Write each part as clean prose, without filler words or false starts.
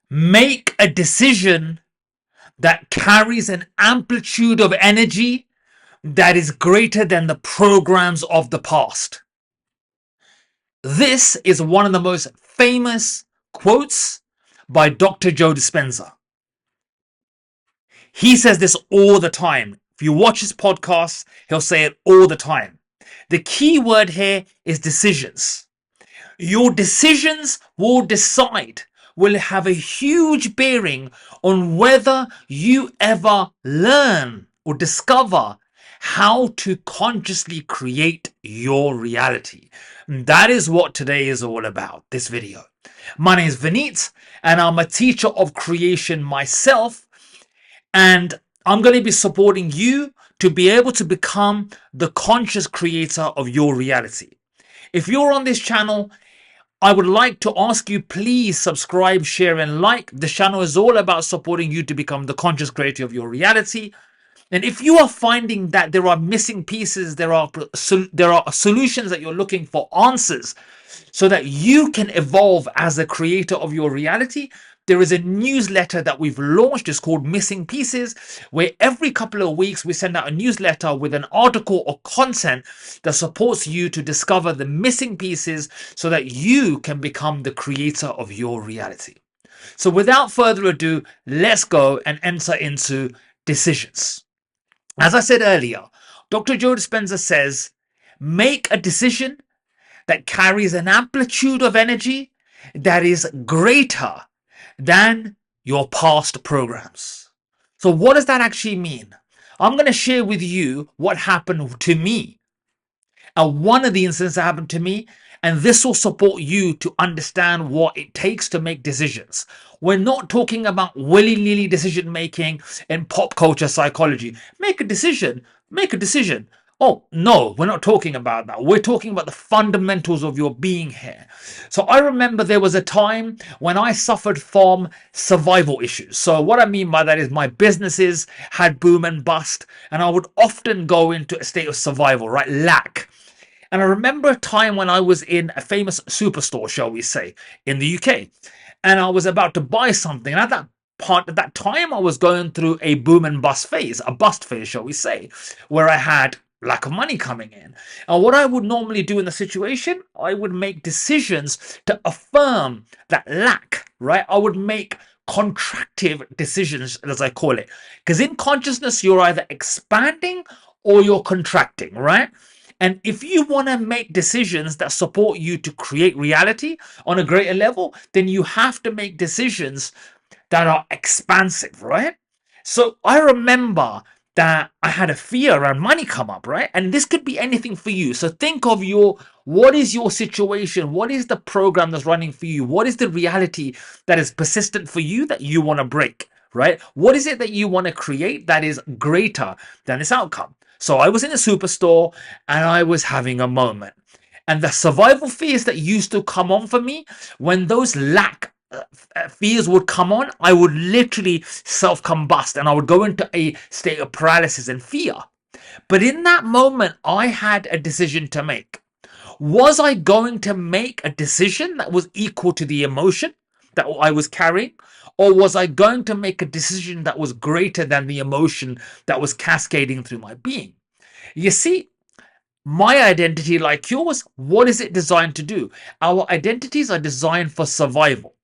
Make a decision that carries an amplitude of energy that is greater than the programs of the past. This is one of the most famous quotes by Dr. Joe Dispenza. He says this all the time. If you watch his podcasts, he'll say it all the time. The key word here is decisions. Your decisions will have a huge bearing on whether you ever learn or discover how to consciously create your reality. And that is what today is all about, this video. My name is Vineet, and I'm a teacher of creation myself, and I'm going to be supporting you to be able to become the conscious creator of your reality. If you're on this channel, I would like to ask you, please subscribe, share, and like. The channel is all about supporting you to become the conscious creator of your reality. And if you are finding that there are missing pieces, there are solutions that you're looking for, answers, so that you can evolve as a creator of your reality, there is a newsletter that we've launched. It's called Missing Pieces, where every couple of weeks we send out a newsletter with an article or content that supports you to discover the missing pieces so that you can become the creator of your reality. So without further ado, let's go and enter into decisions. As I said earlier, Dr. Joe Dispenza says, make a decision that carries an amplitude of energy that is greater than your past programs. So what does that actually mean? I'm going to share with you what happened to me. One of the incidents that happened to me, and this will support you to understand what it takes to make decisions. We're not talking about willy-nilly decision making in pop culture psychology. Make a decision. Oh, no, we're not talking about that. We're talking about the fundamentals of your being here. So I remember there was a time when I suffered from survival issues. So what I mean by that is my businesses had boom and bust, and I would often go into a state of survival, right? Lack. And I remember a time when I was in a famous superstore, shall we say, in the UK, and I was about to buy something. And at that time, I was going through a boom and bust phase, a bust phase, shall we say, where I had lack of money coming in. And what I would normally do in the situation, I would make decisions to affirm that lack, right? I would make contractive decisions, as I call it. Because in consciousness, you're either expanding or you're contracting, right? And if you want to make decisions that support you to create reality on a greater level, then you have to make decisions that are expansive, right? So I remember that I had a fear around money come up, right? And this could be anything for you. So think of what is your situation? What is the program that's running for you? What is the reality that is persistent for you that you want to break, right? What is it that you want to create that is greater than this outcome? So I was in a superstore and I was having a moment. And the survival fears that used to come on for me, when those lack fears would come on, I would literally self-combust and I would go into a state of paralysis and fear. But in that moment, I had a decision to make. Was I going to make a decision that was equal to the emotion that I was carrying? Or was I going to make a decision that was greater than the emotion that was cascading through my being? You see, my identity, like yours, what is it designed to do? Our identities are designed for survival.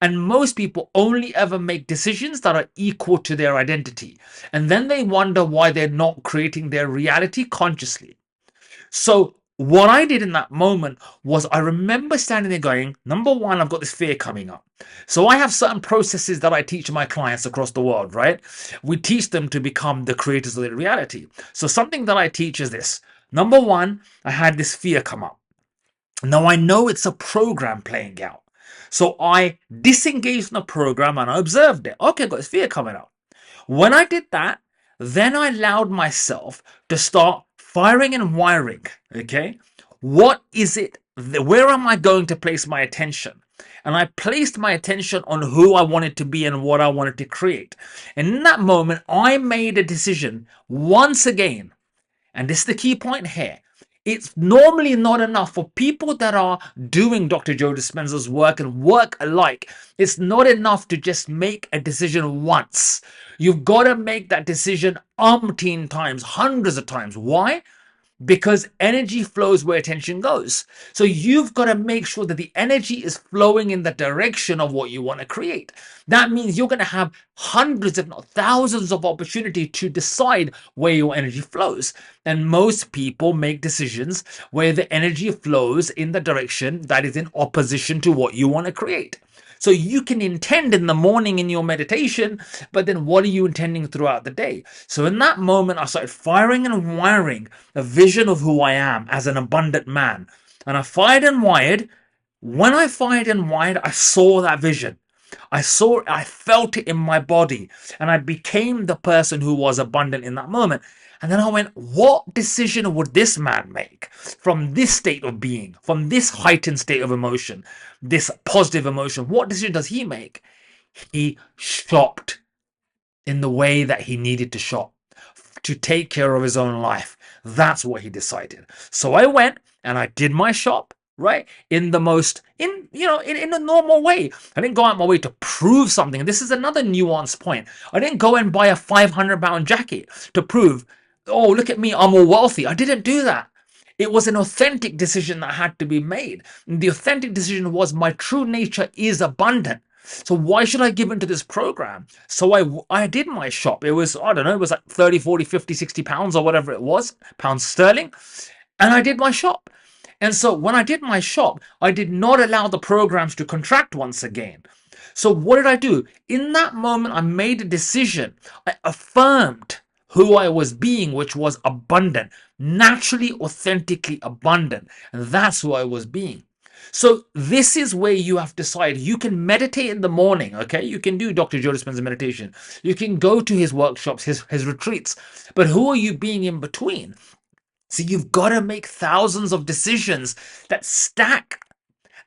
And most people only ever make decisions that are equal to their identity. And then they wonder why they're not creating their reality consciously. So what I did in that moment was I remember standing there going, number one, I've got this fear coming up. So I have certain processes that I teach my clients across the world, right? We teach them to become the creators of their reality. So something that I teach is this. Number one, I had this fear come up. Now I know it's a program playing out. So I disengaged from the program and I observed it. Okay, I've got this fear coming up. When I did that, then I allowed myself to start firing and wiring. Okay, what is it? Where am I going to place my attention? And I placed my attention on who I wanted to be and what I wanted to create. And in that moment, I made a decision once again. And this is the key point here. It's normally not enough for people that are doing Dr. Joe Dispenza's work and work alike. It's not enough to just make a decision once. You've got to make that decision umpteen times, hundreds of times. Why? Because energy flows where attention goes. So you've got to make sure that the energy is flowing in the direction of what you want to create. That means you're going to have hundreds, if not thousands, of opportunity to decide where your energy flows. And most people make decisions where the energy flows in the direction that is in opposition to what you want to create. So you can intend in the morning in your meditation, but then what are you intending throughout the day? So in that moment, I started firing and wiring a vision of who I am as an abundant man. And I fired and wired. When I fired and wired, I saw that vision. I felt it in my body, and I became the person who was abundant in that moment. And then I went, what decision would this man make from this state of being, from this heightened state of emotion, this positive emotion? What decision does he make? He shopped in the way that he needed to shop to take care of his own life. That's what he decided. So I went and I did my shop, right? In the most, in a normal way. I didn't go out my way to prove something. And this is another nuanced point. I didn't go and buy a 500-pound jacket to prove, oh, look at me, I'm all wealthy. I didn't do that. It was an authentic decision that had to be made. And the authentic decision was my true nature is abundant. So why should I give into this program? So I did my shop. It was, I don't know, it was like 30, 40, 50, 60 pounds or whatever it was, pounds sterling. And I did my shop. And so when I did my shop, I did not allow the programs to contract once again. So what did I do? In that moment, I made a decision. I affirmed who I was being, which was abundant, naturally, authentically abundant. And that's who I was being. So this is where you have to decide. You can meditate in the morning, okay? You can do Dr. Joe Dispenza meditation. You can go to his workshops, his retreats. But who are you being in between? So you've got to make thousands of decisions that stack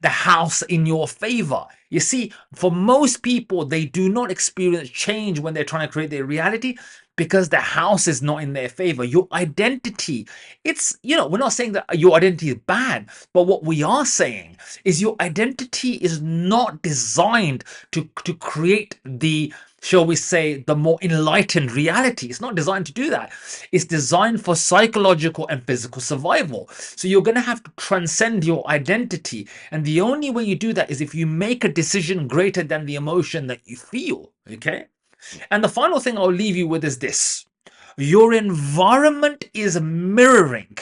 the house in your favor. You see, for most people, they do not experience change when they're trying to create their reality because the house is not in their favor. Your identity, we're not saying that your identity is bad, but what we are saying is your identity is not designed to create the, shall we say, the more enlightened reality. It's not designed to do that. It's designed for psychological and physical survival. So you're going to have to transcend your identity. And the only way you do that is if you make a decision greater than the emotion that you feel. Okay? And the final thing I'll leave you with is this. Your environment is mirroring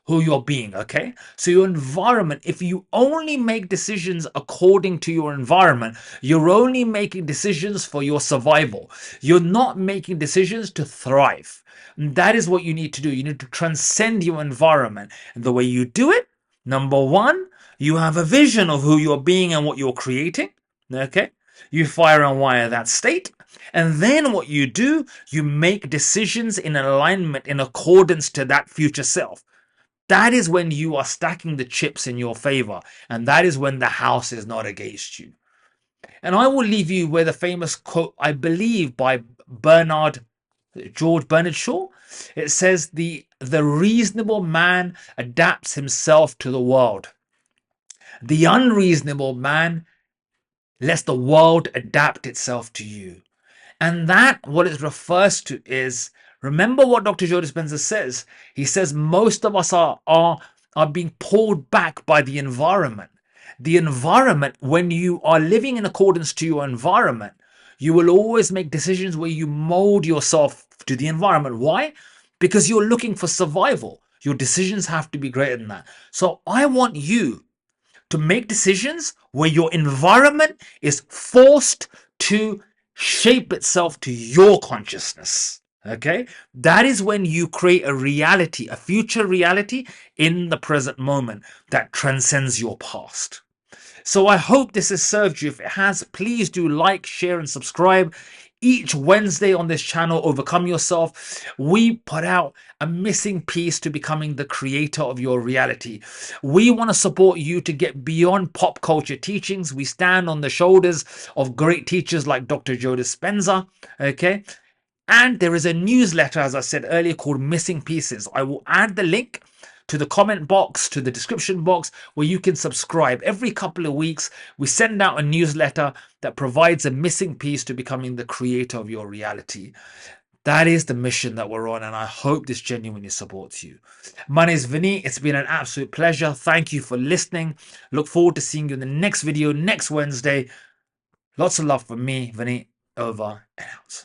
who you're being, okay? So your environment, if you only make decisions according to your environment, you're only making decisions for your survival. You're not making decisions to thrive. And that is what you need to do. You need to transcend your environment. And the way you do it, number one, you have a vision of who you're being and what you're creating, okay? You fire and wire that state. And then what you do, you make decisions in alignment, in accordance to that future self. That is when you are stacking the chips in your favor. And that is when the house is not against you. And I will leave you with a famous quote, I believe, by George Bernard Shaw. It says, the reasonable man adapts himself to the world. The unreasonable man lets the world adapt itself to you. And that, what it refers to is, remember what Dr. Joe Dispenza says. He says most of us are being pulled back by the environment. The environment, when you are living in accordance to your environment, you will always make decisions where you mold yourself to the environment. Why? Because you're looking for survival. Your decisions have to be greater than that. So I want you to make decisions where your environment is forced to shape itself to your consciousness. Okay, that is when you create a reality, a future reality in the present moment that transcends your past. So I hope this has served you. If it has, please do like, share, and subscribe. Each Wednesday on this channel, Overcome Yourself, we put out a missing piece to becoming the creator of your reality. We want to support you to get beyond pop culture teachings. We stand on the shoulders of great teachers like Dr. Joe Dispenza, okay? And there is a newsletter, as I said earlier, called Missing Pieces. I will add the link to the comment box, to the description box, where you can subscribe. Every couple of weeks, we send out a newsletter that provides a missing piece to becoming the creator of your reality. That is the mission that we're on, and I hope this genuinely supports you. My name is Vinny. It's been an absolute pleasure. Thank you for listening. Look forward to seeing you in the next video next Wednesday. Lots of love from me, Vinny. Over and out.